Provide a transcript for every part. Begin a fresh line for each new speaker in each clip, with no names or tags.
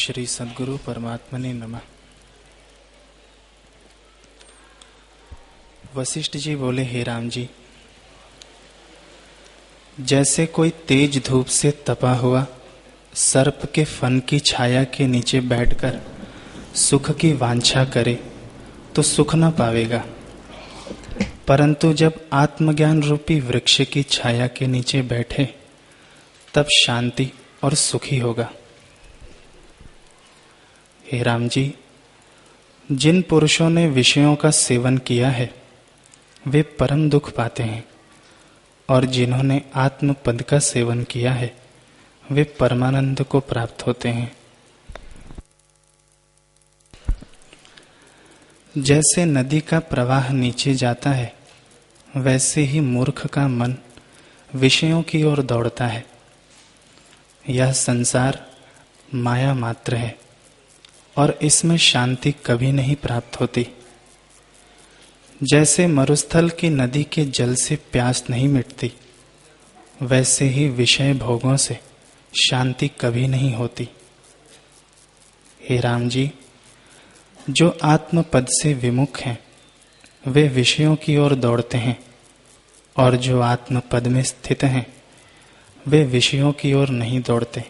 श्री सद्गुरु परमात्मने नमः। वशिष्ठ जी बोले, हे राम जी, जैसे कोई तेज धूप से तपा हुआ सर्प के फन की छाया के नीचे बैठकर सुख की वांछा करे तो सुख न पावेगा, परंतु जब आत्मज्ञान रूपी वृक्ष की छाया के नीचे बैठे तब शांति और सुखी होगा। हे राम जी, जिन पुरुषों ने विषयों का सेवन किया है वे परम दुख पाते हैं, और जिन्होंने आत्म पद का सेवन किया है वे परमानंद को प्राप्त होते हैं। जैसे नदी का प्रवाह नीचे जाता है, वैसे ही मूर्ख का मन विषयों की ओर दौड़ता है। यह संसार माया मात्र है और इसमें शांति कभी नहीं प्राप्त होती। जैसे मरुस्थल की नदी के जल से प्यास नहीं मिटती, वैसे ही विषय भोगों से शांति कभी नहीं होती। हे राम जी, जो आत्म पद से विमुख हैं वे विषयों की ओर दौड़ते हैं, और जो आत्म पद में स्थित हैं वे विषयों की ओर नहीं दौड़ते।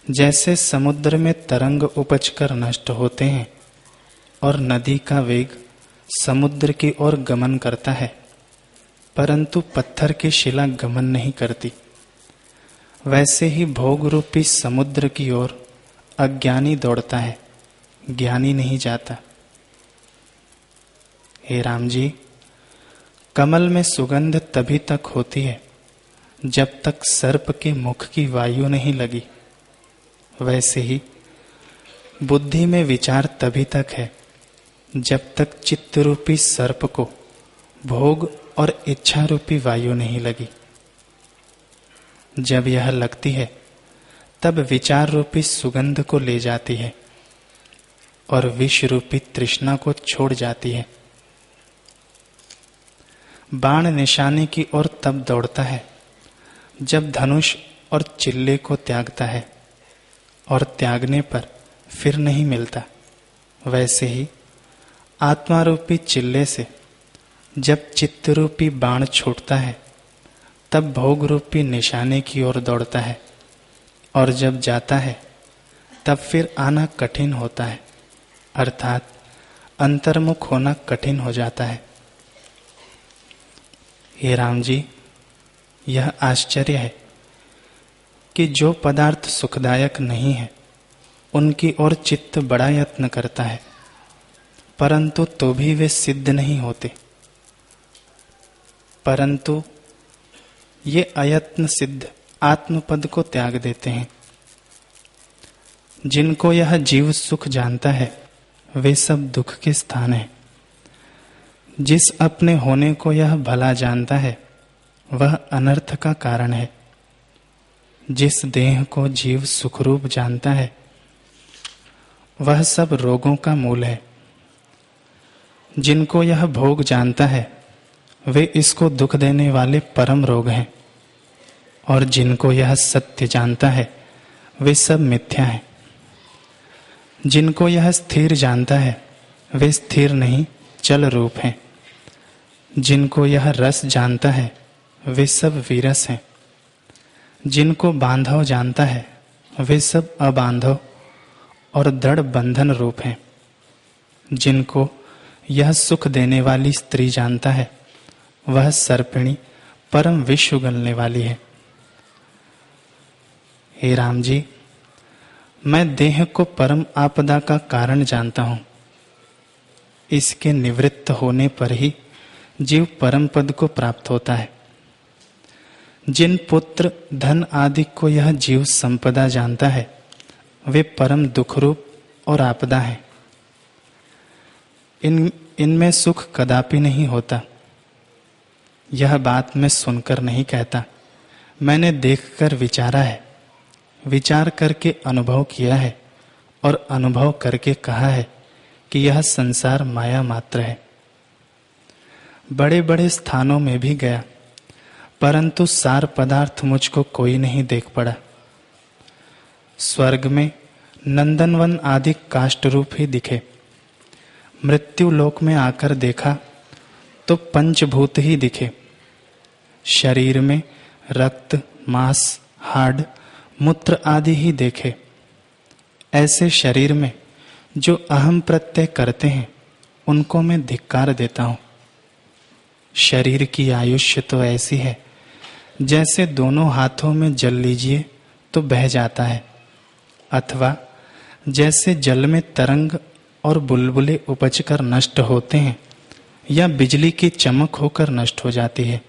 जैसे समुद्र में तरंग उपजकर नष्ट होते हैं और नदी का वेग समुद्र की ओर गमन करता है, परंतु पत्थर की शिला गमन नहीं करती, वैसे ही भोग रूपी समुद्र की ओर अज्ञानी दौड़ता है, ज्ञानी नहीं जाता। हे राम जी, कमल में सुगंध तभी तक होती है जब तक सर्प के मुख की वायु नहीं लगी, वैसे ही बुद्धि में विचार तभी तक है जब तक चित्त रूपी सर्प को भोग और इच्छा रूपी वायु नहीं लगी। जब यह लगती है तब विचार रूपी सुगंध को ले जाती है और विष रूपी तृष्णा को छोड़ जाती है। बाण निशाने की ओर तब दौड़ता है जब धनुष और चिल्ले को त्यागता है, और त्यागने पर फिर नहीं मिलता। वैसे ही आत्मा रूपी चिल्ले से जब चित्त रूपी बाण छूटता है तब भोग रूपी निशाने की ओर दौड़ता है, और जब जाता है तब फिर आना कठिन होता है, अर्थात अंतर्मुख होना कठिन हो जाता है। हे राम जी, यह आश्चर्य है कि जो पदार्थ सुखदायक नहीं है उनकी ओर चित्त बड़ा यत्न करता है, परंतु तो भी वे सिद्ध नहीं होते। परंतु ये अयत्न सिद्ध आत्मपद को त्याग देते हैं। जिनको यह जीव सुख जानता है वे सब दुख के स्थान है। जिस अपने होने को यह भला जानता है वह अनर्थ का कारण है। जिस देह को जीव सुखरूप जानता है वह सब रोगों का मूल है। जिनको यह भोग जानता है वे इसको दुख देने वाले परम रोग हैं, और जिनको यह सत्य जानता है वे सब मिथ्या हैं। जिनको यह स्थिर जानता है वे स्थिर नहीं चल रूप हैं। जिनको यह रस जानता है वे सब विरस हैं। जिनको बांधव जानता है वे सब अबांधव और दृढ़ बंधन रूप हैं। जिनको यह सुख देने वाली स्त्री जानता है वह सर्पिणी परम विष उगलने वाली है। हे राम जी, मैं देह को परम आपदा का कारण जानता हूं। इसके निवृत्त होने पर ही जीव परम पद को प्राप्त होता है। जिन पुत्र धन आदि को यह जीव संपदा जानता है वे परम दुखरूप और आपदा है। इनमें सुख कदापि नहीं होता। यह बात मैं सुनकर नहीं कहता, मैंने देखकर विचारा है, विचार करके अनुभव किया है, और अनुभव करके कहा है कि यह संसार माया मात्र है। बड़े बड़े स्थानों में भी गया, परंतु सार पदार्थ मुझको कोई नहीं देख पड़ा। स्वर्ग में नंदनवन आदि काष्ठ रूप ही दिखे। मृत्यु लोक में आकर देखा तो पंचभूत ही दिखे। शरीर में रक्त, मांस, हाड़, मूत्र आदि ही देखे। ऐसे शरीर में जो अहम प्रत्यय करते हैं उनको मैं धिक्कार देता हूं। शरीर की आयुष्य तो ऐसी है जैसे दोनों हाथों में जल लीजिए तो बह जाता है, अथवा जैसे जल में तरंग और बुलबुले उपजकर नष्ट होते हैं या बिजली की चमक होकर नष्ट हो जाती है।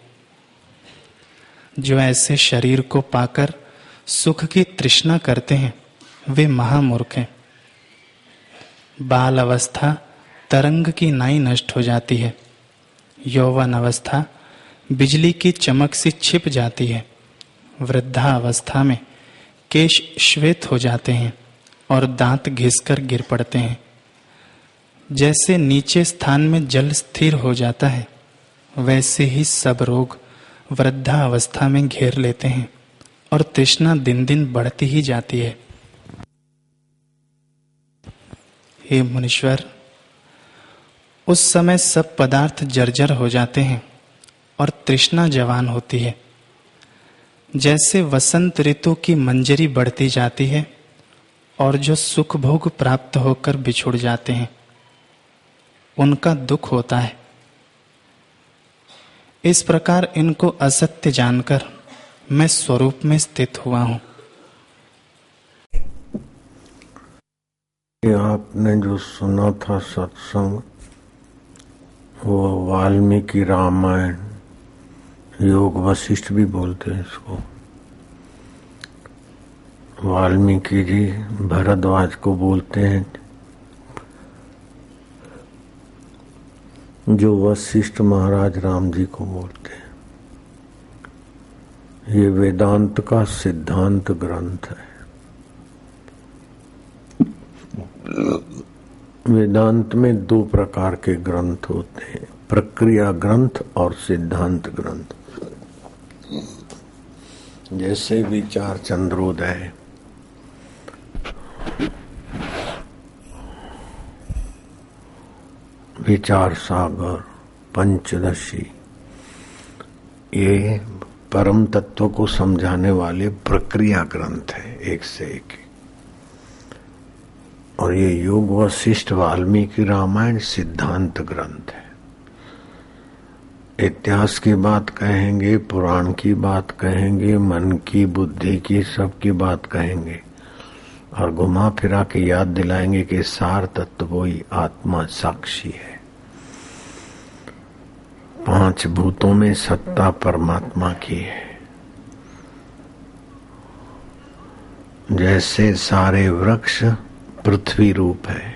जो ऐसे शरीर को पाकर सुख की तृष्णा करते हैं वे महामूर्ख हैं। बाल अवस्था तरंग की नाई नष्ट हो जाती है, यौवन अवस्था बिजली की चमक से छिप जाती है, वृद्धा अवस्था में केश श्वेत हो जाते हैं और दांत घिसकर गिर पड़ते हैं। जैसे नीचे स्थान में जल स्थिर हो जाता है वैसे ही सब रोग वृद्धा अवस्था में घेर लेते हैं और तृष्णा दिन दिन बढ़ती ही जाती है। हे मुनीश्वर, उस समय सब पदार्थ जर्जर हो जाते हैं और तृष्णा जवान होती है। जैसे वसंत ऋतु की मंजरी बढ़ती जाती है और जो सुख भोग प्राप्त होकर बिछुड़ जाते हैं उनका दुख होता है। इस प्रकार इनको असत्य जानकर मैं स्वरूप में स्थित हुआ हूं।
आपने जो सुना था सत्संग, वो वाल्मीकि रामायण, योग वशिष्ठ भी बोलते हैं इसको। वाल्मीकि जी भरद्वाज को बोलते हैं, जो वशिष्ठ महाराज राम जी को बोलते हैं। ये वेदांत का सिद्धांत ग्रंथ है। वेदांत में दो प्रकार के ग्रंथ होते हैं, प्रक्रिया ग्रंथ और सिद्धांत ग्रंथ। जैसे विचार चंद्रोदय, विचार सागर, पंचदशी, ये परम तत्व को समझाने वाले प्रक्रिया ग्रंथ है, एक से एक। और ये योग वशिष्ठ वाल्मीकि रामायण सिद्धांत ग्रंथ है। इतिहास की बात कहेंगे, पुराण की बात कहेंगे, मन की, बुद्धि की, सबकी बात कहेंगे और घुमा फिरा के याद दिलाएंगे कि सार तत्व वही आत्मा साक्षी है। पांच भूतों में सत्ता परमात्मा की है। जैसे सारे वृक्ष पृथ्वी रूप है,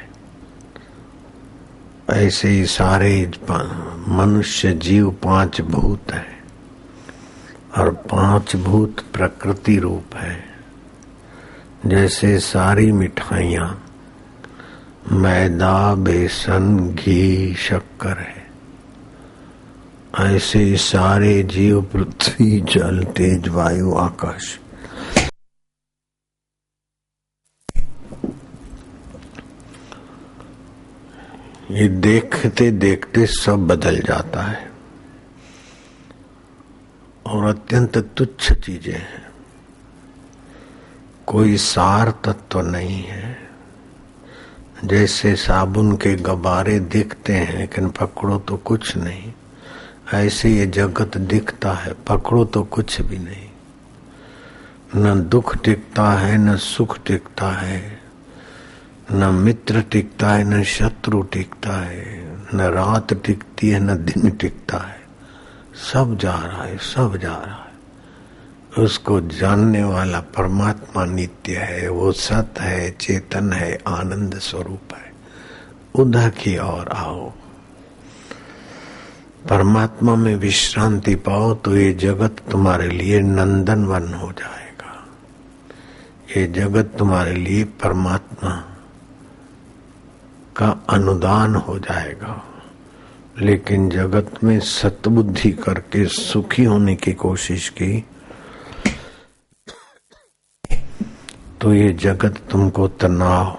ऐसे ही सारे मनुष्य जीव पांच भूत है और पांच भूत प्रकृति रूप है। जैसे सारी मिठाइयां मैदा, बेसन, घी, शक्कर है, ऐसे ही सारे जीव पृथ्वी, जल, तेज, वायु, आकाश। ये देखते देखते सब बदल जाता है और अत्यंत तुच्छ चीजें हैं। कोई सार तत्व नहीं है। जैसे साबुन के गुब्बारे दिखते हैं लेकिन पकड़ो तो कुछ नहीं, ऐसे ये जगत दिखता है, पकड़ो तो कुछ भी नहीं। न दुख टिकता है, न सुख टिकता है, न मित्र टिकता है, न शत्रु टिकता है, न रात टिकती है, न दिन टिकता है। सब जा रहा है, सब जा रहा है। उसको जानने वाला परमात्मा नित्य है, वो सत है, चेतन है, आनंद स्वरूप है। उधर की ओर आओ, परमात्मा में विश्रांति पाओ तो ये जगत तुम्हारे लिए नंदनवन हो जाएगा। ये जगत तुम्हारे लिए परमात्मा का अनुदान हो जाएगा। लेकिन जगत में सतबुद्धि करके सुखी होने की कोशिश की तो ये जगत तुमको तनाव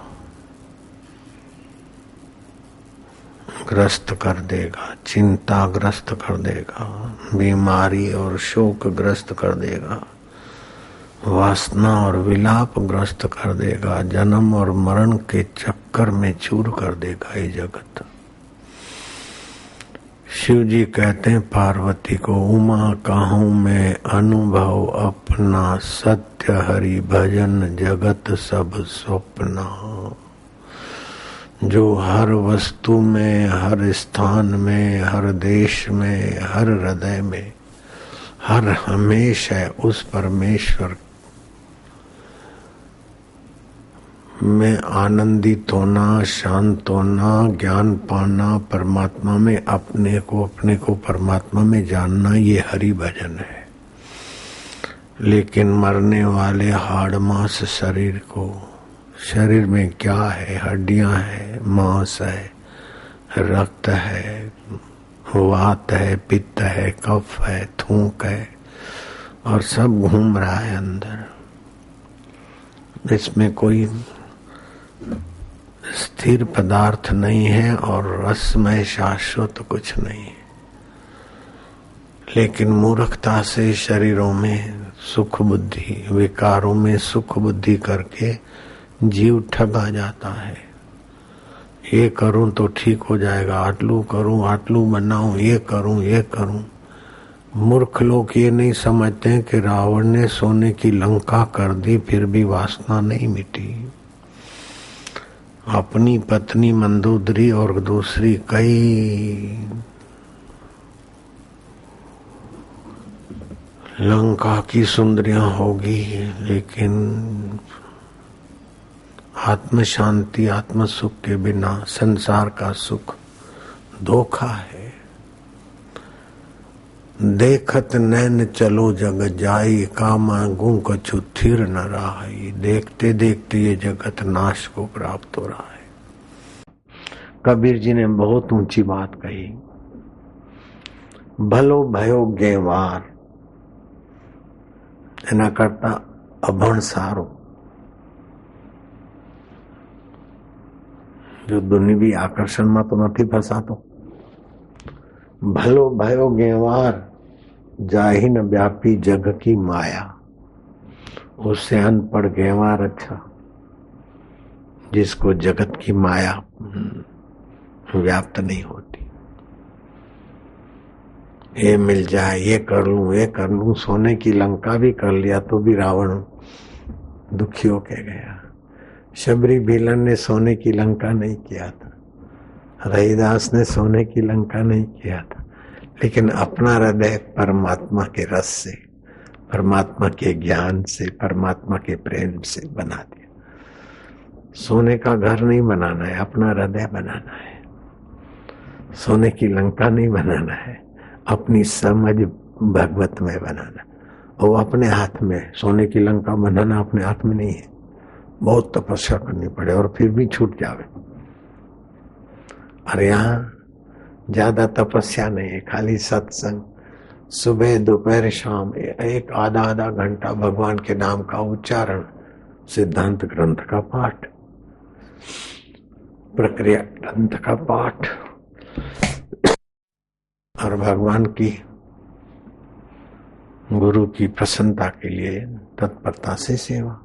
ग्रस्त कर देगा, चिंताग्रस्त कर देगा, बीमारी और शोक ग्रस्त कर देगा, वासना और विलाप ग्रस्त कर देगा, जन्म और मरण के चक्कर में चूर कर देगा ये जगत। शिव जी कहते हैं पार्वती को, उमा कहूँ मैं अनुभव अपना, सत्य हरि भजन जगत सब स्वप्ना। जो हर वस्तु में, हर स्थान में, हर देश में, हर हृदय में, हर हमेश है, उस परमेश्वर में आनंदित होना, शांत होना, ज्ञान पाना, परमात्मा में अपने को परमात्मा में जानना, ये हरि भजन है। लेकिन मरने वाले हाड़ मांस शरीर को, शरीर में क्या है? हड्डियां है, मांस है, रक्त है, वात है, पित्त है, कफ है, थूक है, और सब घूम रहा है अंदर। इसमें कोई स्थिर पदार्थ नहीं है और रसमय शाश्वत कुछ नहीं है। लेकिन मूर्खता से शरीरों में सुख बुद्धि, विकारों में सुख बुद्धि करके जीव ठगा जाता है। ये करूं तो ठीक हो जाएगा, आटलू करूं, आटलू बनाऊं, ये करूं। मूर्ख लोग ये नहीं समझते हैं कि रावण ने सोने की लंका कर दी, फिर भी वासना नहीं मिटी। अपनी पत्नी मंदोदरी और दूसरी कई लंका की सुंदरियां होगी, लेकिन आत्म शांति, आत्म सुख के बिना संसार का सुख धोखा है। देखत नैन चलो जग जाई, कामा गूं कछु थिर न रहाई। देखते देखते ये जगत नाश को प्राप्त हो रहा है। कबीर जी ने बहुत ऊंची बात कही, भलो भयो गेवार एना करता अभण सारो। जो दुनिवी आकर्षण में तो नहीं फसातो। भलो भयो गेवार जाहि न व्यापी जग की माया। उससे अनपढ़ गेवार अच्छा, जिसको जगत की माया व्याप्त नहीं होती। ये मिल जाए, ये कर लूं, सोने की लंका भी कर लिया तो भी रावण दुखी होके गया। शबरी भीलन ने सोने की लंका नहीं किया था, रहीदास ने सोने की लंका नहीं किया था, लेकिन अपना हृदय परमात्मा के रस से, परमात्मा के ज्ञान से, परमात्मा के प्रेम से बना दिया। सोने का घर नहीं बनाना है, अपना हृदय बनाना है। सोने की लंका नहीं बनाना है, अपनी समझ भगवत में बनाना। वो अपने हाथ में, सोने की लंका बनाना अपने हाथ में नहीं है। बहुत तपस्या करनी पड़े और फिर भी छूट जावे। और यहाँ ज्यादा तपस्या नहीं है, खाली सत्संग, सुबह दोपहर शाम एक आधा घंटा भगवान के नाम का उच्चारण, सिद्धांत ग्रंथ का पाठ, प्रक्रिया ग्रंथ का पाठ, और भगवान की, गुरु की प्रसन्नता के लिए तत्परता से सेवा।